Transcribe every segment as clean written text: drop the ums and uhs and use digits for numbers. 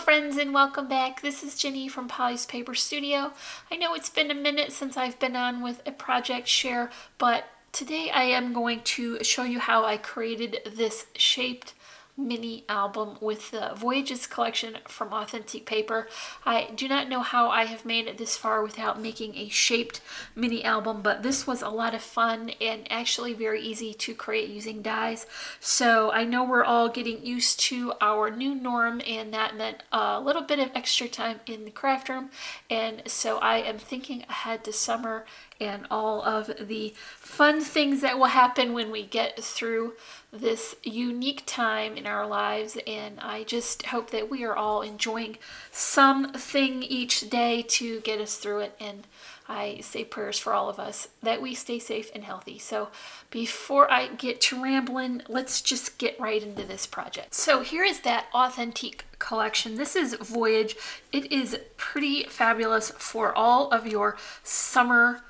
friends, and welcome back. This is Jenny from Polly's Paper Studio. I know it's been a minute since I've been on with a project share, but today I am going to show you how I created this shaped mini album with the Voyages collection from Authentique Paper. I do not know how I have made it this far without making a shaped mini album, but this was a lot of fun and actually very easy to create using dies. So I know we're all getting used to our new norm, and that meant a little bit of extra time in the craft room, and so I am thinking ahead to summer and all of the fun things that will happen when we get through this unique time in our lives. And I just hope that we are all enjoying something each day to get us through it. And I say prayers for all of us that we stay safe and healthy. So before I get to rambling, let's just get right into this project. So here is that Authentique collection. This is Voyage. It is pretty fabulous for all of your summer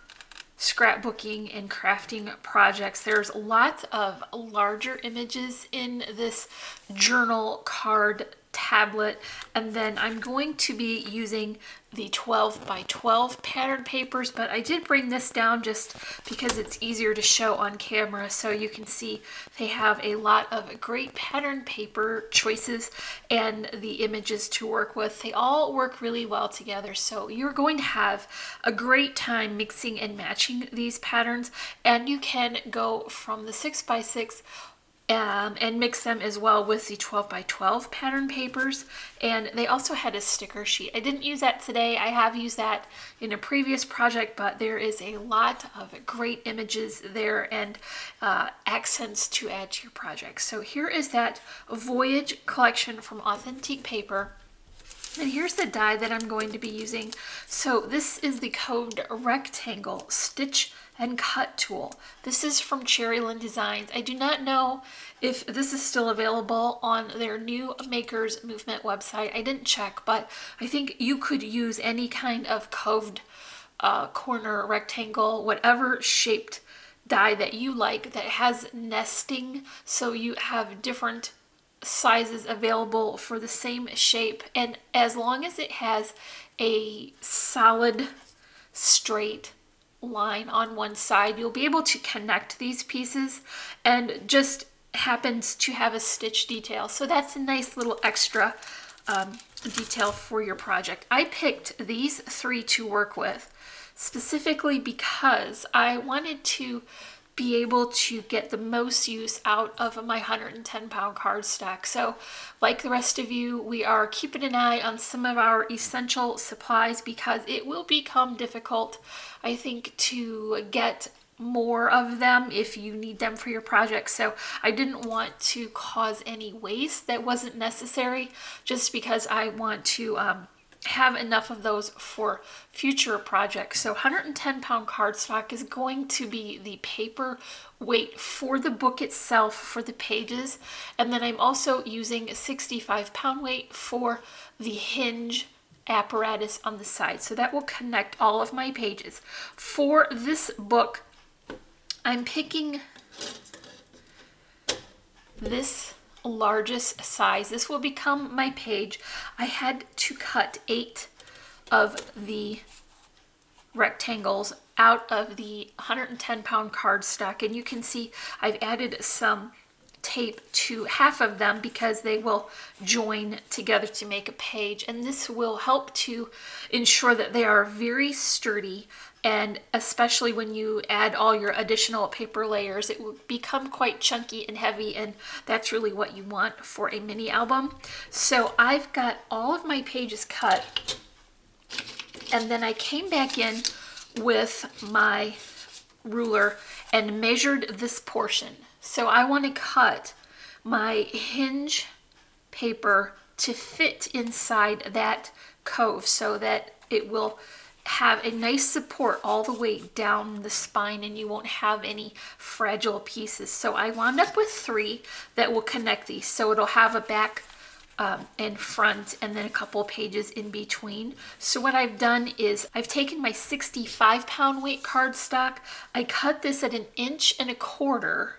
scrapbooking and crafting projects. There's lots of larger images in this journal card tablet, and then I'm going to be using the 12 by 12 pattern papers, but I did bring this down just because it's easier to show on camera. So you can see they have a lot of great pattern paper choices and the images to work with. They all work really well together, so you're going to have a great time mixing and matching these patterns, and you can go from the 6 by 6 and mix them as well with the 12 by 12 pattern papers. And they also had a sticker sheet. I didn't use that today. I have used that in a previous project, but there is a lot of great images there and accents to add to your project. So here is that Voyage collection from Authentique Paper. And here's the die that I'm going to be using. So this is the coved rectangle stitch and cut tool. This is from Cherryland Designs. I do not know if this is still available on their new Makers Movement website. I didn't check, but I think you could use any kind of coved corner rectangle, whatever shaped die that you like that has nesting, so you have different sizes available for the same shape, and as long as it has a solid straight line on one side, you'll be able to connect these pieces, and just happens to have a stitch detail, so that's a nice little extra detail for your project. I picked these three to work with specifically because I wanted to be able to get the most use out of my 110-pound cardstock. So like the rest of you, we are keeping an eye on some of our essential supplies because it will become difficult, I think, to get more of them if you need them for your project. So I didn't want to cause any waste that wasn't necessary, just because I want to have enough of those for future projects. So 110-pound cardstock is going to be the paper weight for the book itself, for the pages, and then I'm also using a 65-pound weight for the hinge apparatus on the side, so that will connect all of my pages. For this book, I'm picking this largest size. This will become my page. I had to cut 8 of the rectangles out of the 110-pound cardstock, and you can see I've added some tape to half of them because they will join together to make a page, and this will help to ensure that they are very sturdy, and especially when you add all your additional paper layers, it will become quite chunky and heavy, and that's really what you want for a mini album. So I've got all of my pages cut, and then I came back in with my ruler and measured this portion. So I want to cut my hinge paper to fit inside that cove so that it will have a nice support all the way down the spine and you won't have any fragile pieces. So I wound up with 3 that will connect these. So it'll have a back and front, and then a couple pages in between. So what I've done is I've taken my 65-pound weight cardstock, I cut this at 1.25 inches,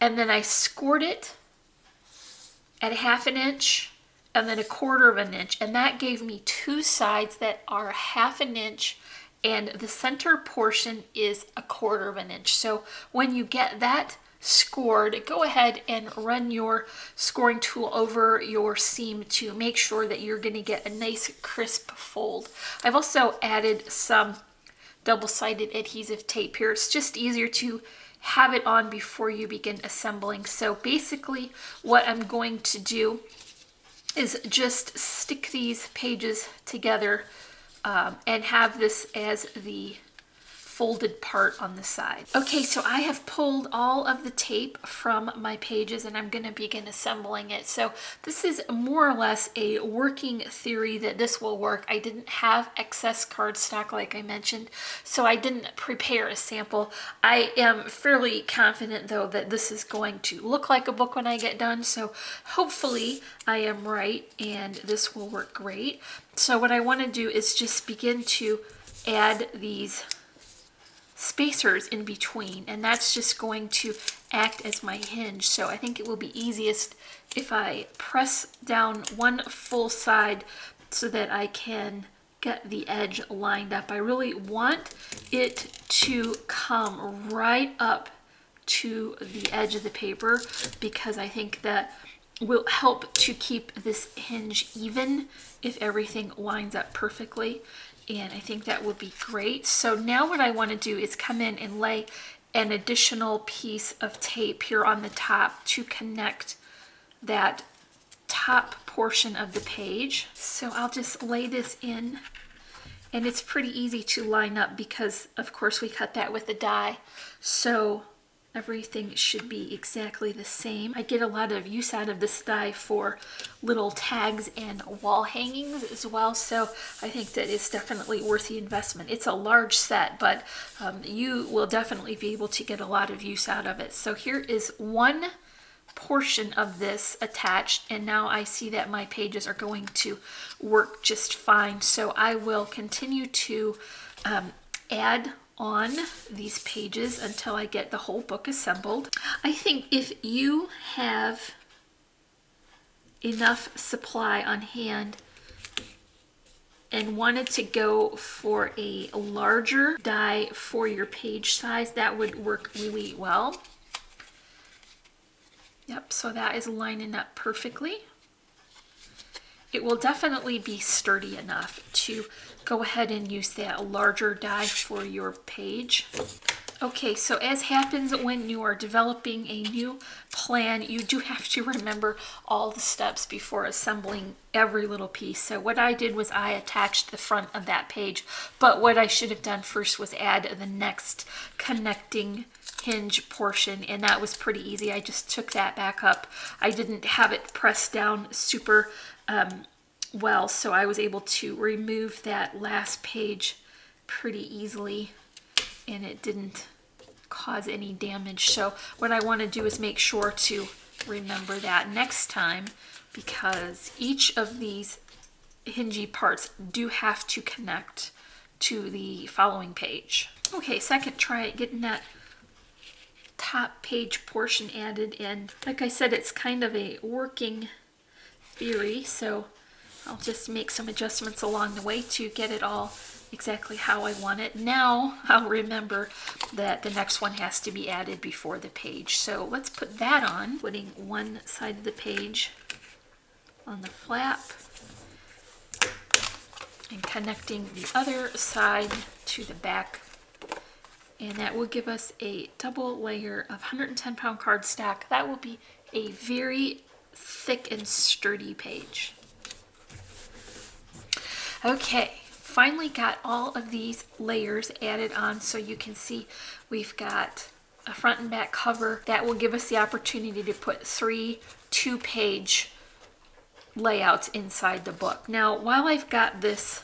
and then I scored it at 1/2 inch and then 1/4 of an inch, and that gave me 2 sides that are 1/2 an inch, and the center portion is 1/4 of an inch. So when you get that scored, go ahead and run your scoring tool over your seam to make sure that you're going to get a nice crisp fold. I've also added some double-sided adhesive tape here. It's just easier to have it on before you begin assembling. So basically what I'm going to do is just stick these pages together and have this as the folded part on the side. Okay, so I have pulled all of the tape from my pages and I'm going to begin assembling it. So this is more or less a working theory that this will work. I didn't have excess cardstock like I mentioned, so I didn't prepare a sample. I am fairly confident though that this is going to look like a book when I get done, so hopefully I am right and this will work great. So what I want to do is just begin to add these spacers in between, and that's just going to act as my hinge. So I think it will be easiest if I press down one full side so that I can get the edge lined up. I really want it to come right up to the edge of the paper because I think that will help to keep this hinge even if everything lines up perfectly. And I think that would be great. So now what I want to do is come in and lay an additional piece of tape here on the top to connect that top portion of the page. So I'll just lay this in, and it's pretty easy to line up because of course we cut that with a die. So everything should be exactly the same. I get a lot of use out of this die for little tags and wall hangings as well, so I think that it's definitely worth the investment. It's a large set, but you will definitely be able to get a lot of use out of it. So here is one portion of this attached, and now I see that my pages are going to work just fine. So I will continue to add on these pages until I get the whole book assembled. I think if you have enough supply on hand and wanted to go for a larger die for your page size, that would work really well. Yep, so that is lining up perfectly. It will definitely be sturdy enough to go ahead and use that larger die for your page. Okay, so as happens when you are developing a new plan, you do have to remember all the steps before assembling every little piece. So what I did was I attached the front of that page, but what I should have done first was add the next connecting hinge portion, and that was pretty easy. I just took that back up. I didn't have it pressed down super well, so I was able to remove that last page pretty easily and it didn't cause any damage. So what I want to do is make sure to remember that next time, because each of these hingy parts do have to connect to the following page. Okay, second try at getting that top page portion added in. Like I said, it's kind of a working theory, so I'll just make some adjustments along the way to get it all exactly how I want it. Now I'll remember that the next one has to be added before the page. So let's put that on, putting one side of the page on the flap and connecting the other side to the back. And that will give us a double layer of 110-pound cardstock. That will be a very thick and sturdy page. Okay, finally got all of these layers added on, so you can see we've got a front and back cover. That will give us the opportunity to put 3 2-page layouts inside the book. Now, while I've got this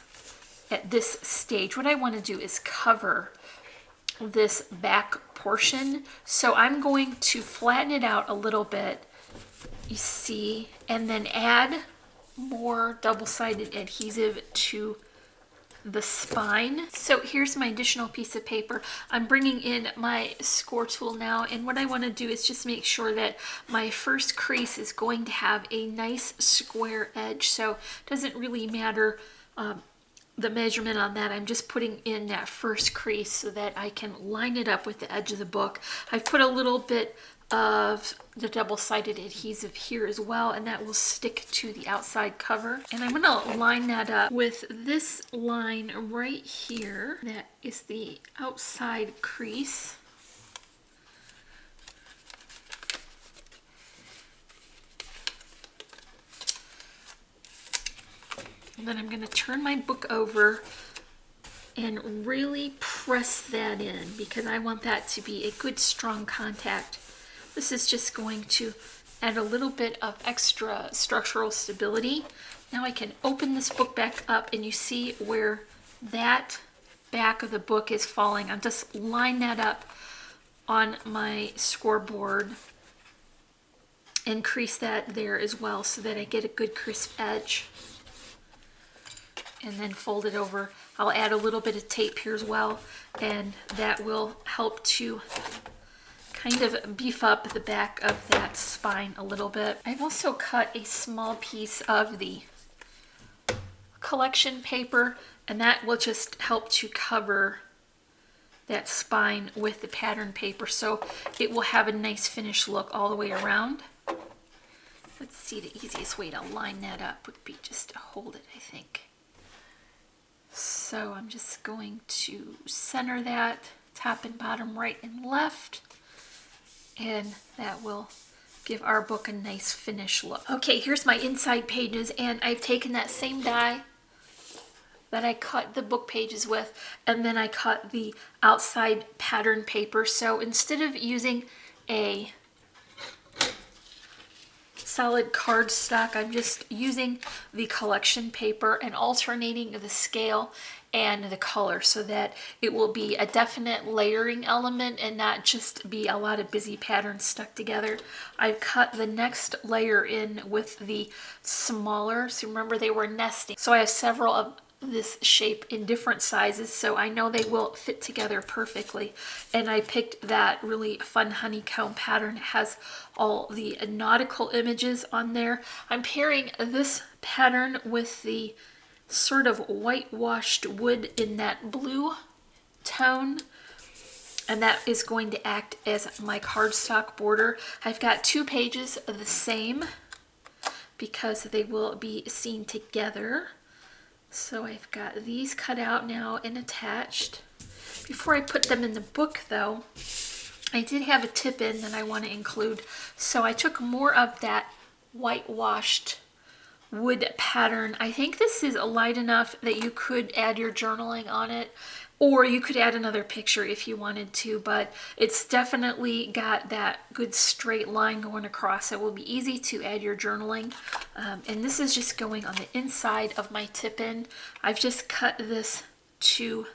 at this stage, what I want to do is cover this back portion. So I'm going to flatten it out a little bit, you see, and then add more double-sided adhesive to the spine. So here's my additional piece of paper. I'm bringing in my score tool now, and what I want to do is just make sure that my first crease is going to have a nice square edge. So it doesn't really matter the measurement on that. I'm just putting in that first crease so that I can line it up with the edge of the book. I've put a little bit of the double-sided adhesive here as well, and that will stick to the outside cover. And I'm going to line that up with this line right here. That is the outside crease. And then I'm going to turn my book over and really press that in because I want that to be a good strong contact. This is just going to add a little bit of extra structural stability. Now I can open this book back up and you see where that back of the book is falling. I'll just line that up on my scoreboard and crease that there as well so that I get a good crisp edge. And then fold it over. I'll add a little bit of tape here as well, and that will help to kind of beef up the back of that spine a little bit. I've also cut a small piece of the collection paper, and that will just help to cover that spine with the pattern paper so it will have a nice finished look all the way around. Let's see, the easiest way to line that up would be just to hold it, I think. So I'm just going to center that top and bottom, right and left, and that will give our book a nice finished look. Okay, here's my inside pages, and I've taken that same die that I cut the book pages with, and then I cut the outside pattern paper. So instead of using a solid cardstock, I'm just using the collection paper and alternating the scale and the color so that it will be a definite layering element and not just be a lot of busy patterns stuck together. I've cut the next layer in with the smaller, so remember they were nesting. So I have several of this shape in different sizes, so I know they will fit together perfectly. And I picked that really fun honeycomb pattern. It has all the nautical images on there. I'm pairing this pattern with the sort of whitewashed wood in that blue tone, and that is going to act as my cardstock border. I've got 2 pages of the same because they will be seen together. So I've got these cut out now and attached. Before I put them in the book though, I did have a tip in that I want to include. So I took more of that whitewashed wood pattern. I think this is light enough that you could add your journaling on it, or you could add another picture if you wanted to, but it's definitely got that good straight line going across. It will be easy to add your journaling. And this is just going on the inside of my tip-in. I've just cut this to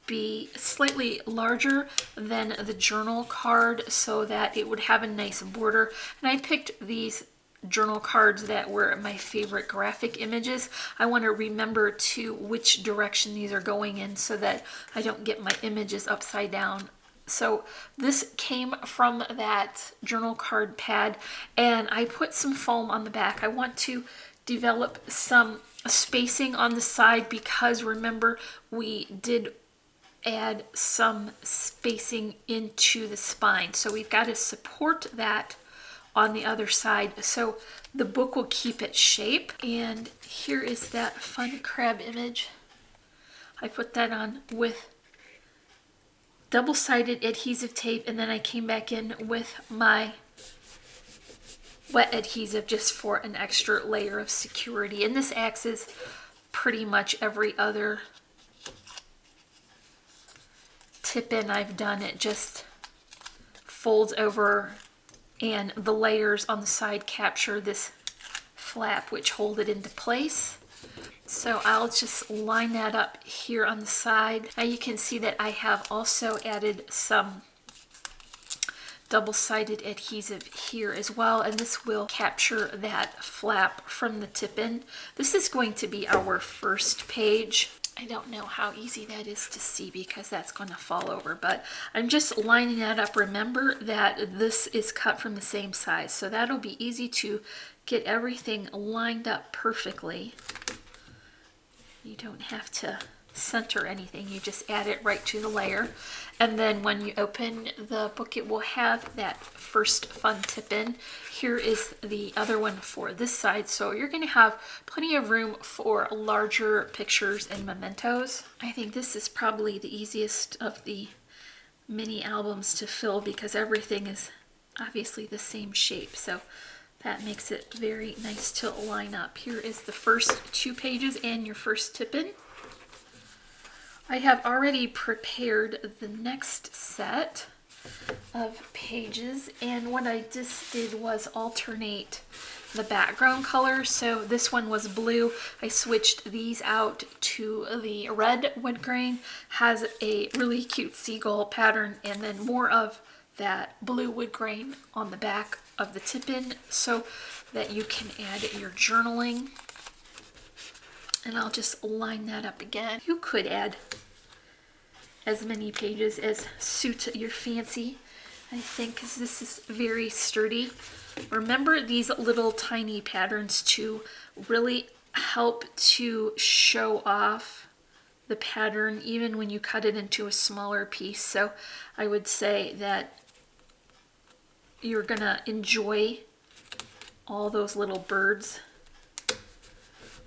be slightly larger than the journal card so that it would have a nice border. And I picked these journal cards that were my favorite graphic images. I want to remember to which direction these are going in so that I don't get my images upside down. So this came from that journal card pad, and I put some foam on the back. I want to develop some spacing on the side because remember we did add some spacing into the spine. So we've got to support that on the other side so the book will keep its shape. And here is that fun crab image. I put that on with double-sided adhesive tape, and then I came back in with my wet adhesive just for an extra layer of security. And this acts as pretty much every other tip-in I've done. It just folds over, and the layers on the side capture this flap which hold it into place. So I'll just line that up here on the side. Now you can see that I have also added some double-sided adhesive here as well, and this will capture that flap from the tip-in. This is going to be our first page. I don't know how easy that is to see because that's going to fall over, but I'm just lining that up. Remember that this is cut from the same size, so that'll be easy to get everything lined up perfectly. You don't have to center anything, you just add it right to the layer. And then when you open the book, it will have that first fun tip in. Here is the other one for this side, so you're going to have plenty of room for larger pictures and mementos. I think this is probably the easiest of the mini albums to fill because everything is obviously the same shape, so that makes it very nice to line up. Here is the first 2 pages and your first tip in. I have already prepared the next set of pages, and what I just did was alternate the background color. So this one was blue. I switched these out to the red wood grain. Has a really cute seagull pattern, and then more of that blue wood grain on the back of the tip in so that you can add your journaling. And I'll just line that up again. You could add as many pages as suit your fancy, I think, because this is very sturdy. Remember these little tiny patterns to really help to show off the pattern even when you cut it into a smaller piece. So I would say that you're gonna enjoy all those little birds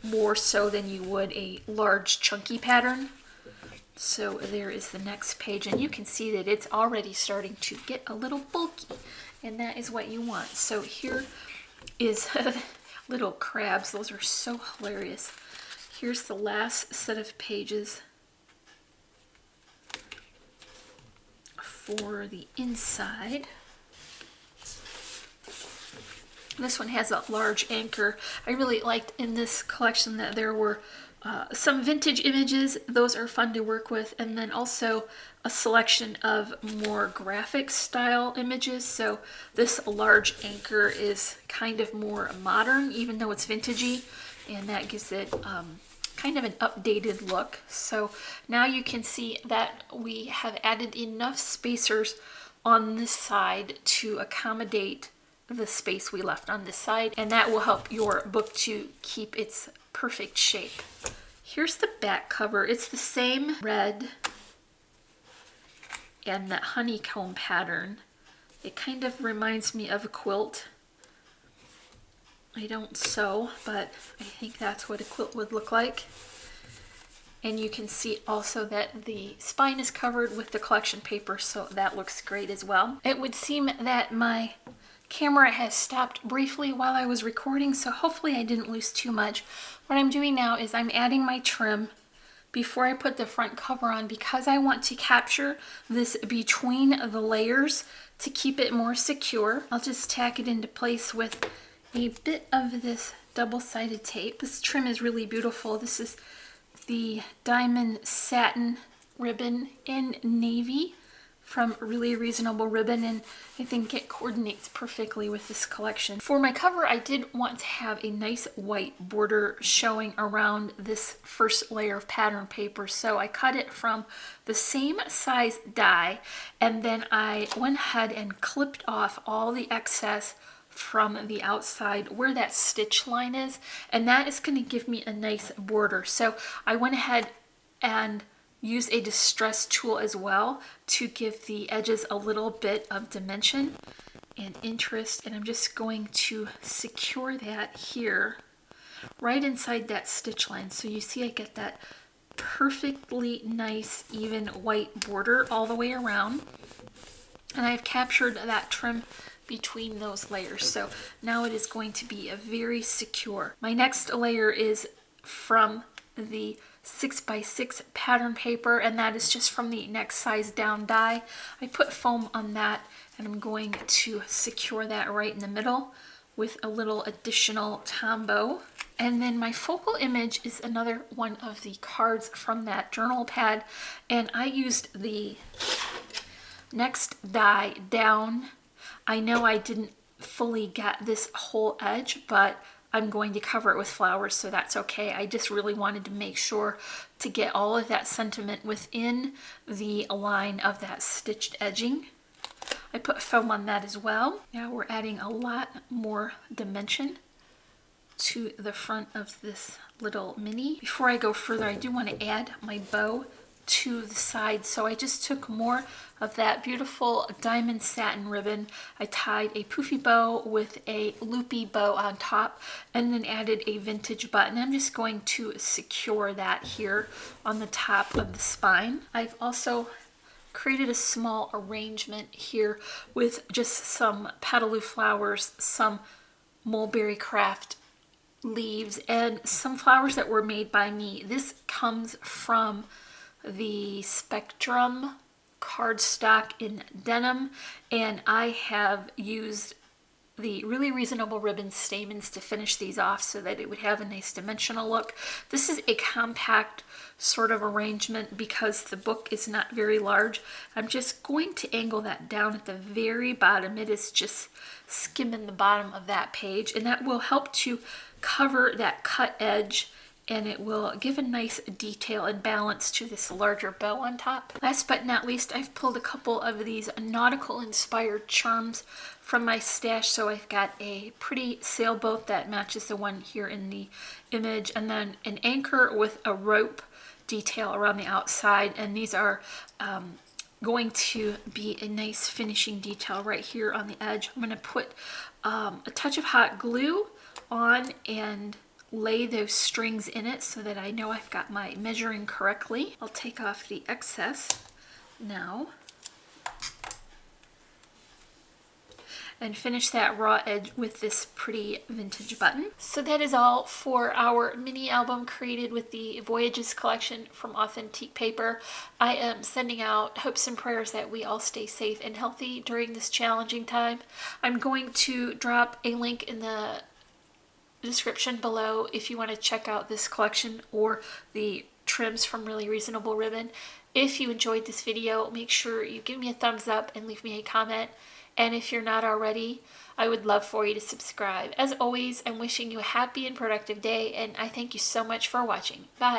more so than you would a large chunky pattern. So there is the next page, and you can see that it's already starting to get a little bulky, and that is what you want. So here is little crabs. Those are so hilarious. Here's the last set of pages for the inside. This one has a large anchor. I really liked in this collection that there were some vintage images. Those are fun to work with, and then also a selection of more graphic style images. So this large anchor is kind of more modern, even though it's vintagey, and that gives it kind of an updated look. So now you can see that we have added enough spacers on this side to accommodate the space we left on this side, and that will help your book to keep its perfect shape. Here's the back cover. It's the same red and that honeycomb pattern. It kind of reminds me of a quilt. I don't sew, but I think that's what a quilt would look like. And you can see also that the spine is covered with the collection paper, so that looks great as well. It would seem that my camera has stopped briefly while I was recording, so hopefully I didn't lose too much. What I'm doing now is I'm adding my trim before I put the front cover on because I want to capture this between the layers to keep it more secure. I'll just tack it into place with a bit of this double-sided tape. This trim is really beautiful. This is the diamond satin ribbon in navy from Really Reasonable Ribbon, and I think it coordinates perfectly with this collection. For my cover, I did want to have a nice white border showing around this first layer of pattern paper, so I cut it from the same size die, and then I went ahead and clipped off all the excess from the outside where that stitch line is, and that is going to give me a nice border. So I went ahead and use a distress tool as well to give the edges a little bit of dimension and interest, and I'm just going to secure that here right inside that stitch line. So you see I get that perfectly nice even white border all the way around, and I've captured that trim between those layers, so now it is going to be a very secure. My next layer is from the 6x6 pattern paper, and that is just from the next size down die. I put foam on that, and I'm going to secure that right in the middle with a little additional Tombow. And then my focal image is another one of the cards from that journal pad, and I used the next die down. I know I didn't fully get this whole edge, but I'm going to cover it with flowers, so that's okay. I just really wanted to make sure to get all of that sentiment within the line of that stitched edging. I put foam on that as well. Now we're adding a lot more dimension to the front of this little mini. Before I go further, I do want to add my bow to the side. So I just took more of that beautiful diamond satin ribbon. I tied a poofy bow with a loopy bow on top and then added a vintage button. I'm just going to secure that here on the top of the spine. I've also created a small arrangement here with just some petaloo flowers, some mulberry craft leaves, and some flowers that were made by me. This comes from the Spectrum cardstock in denim, and I have used the Really Reasonable Ribbon stamens to finish these off so that it would have a nice dimensional look. This is a compact sort of arrangement because the book is not very large. I'm just going to angle that down at the very bottom. It is just skimming the bottom of that page, and that will help to cover that cut edge, and it will give a nice detail and balance to this larger bow on top. Last but not least, I've pulled a couple of these nautical inspired charms from my stash. So I've got a pretty sailboat that matches the one here in the image, and then an anchor with a rope detail around the outside, and these are going to be a nice finishing detail right here on the edge. I'm going to put a touch of hot glue on and lay those strings in it so that I know I've got my measuring correctly. I'll take off the excess now and finish that raw edge with this pretty vintage button. So that is all for our mini album created with the Voyages collection from Authentique Paper. I am sending out hopes and prayers that we all stay safe and healthy during this challenging time. I'm going to drop a link in the description below if you want to check out this collection or the trims from Really Reasonable Ribbon. If you enjoyed this video, make sure you give me a thumbs up and leave me a comment. And if you're not already, I would love for you to subscribe. As always, I'm wishing you a happy and productive day, and I thank you so much for watching. Bye.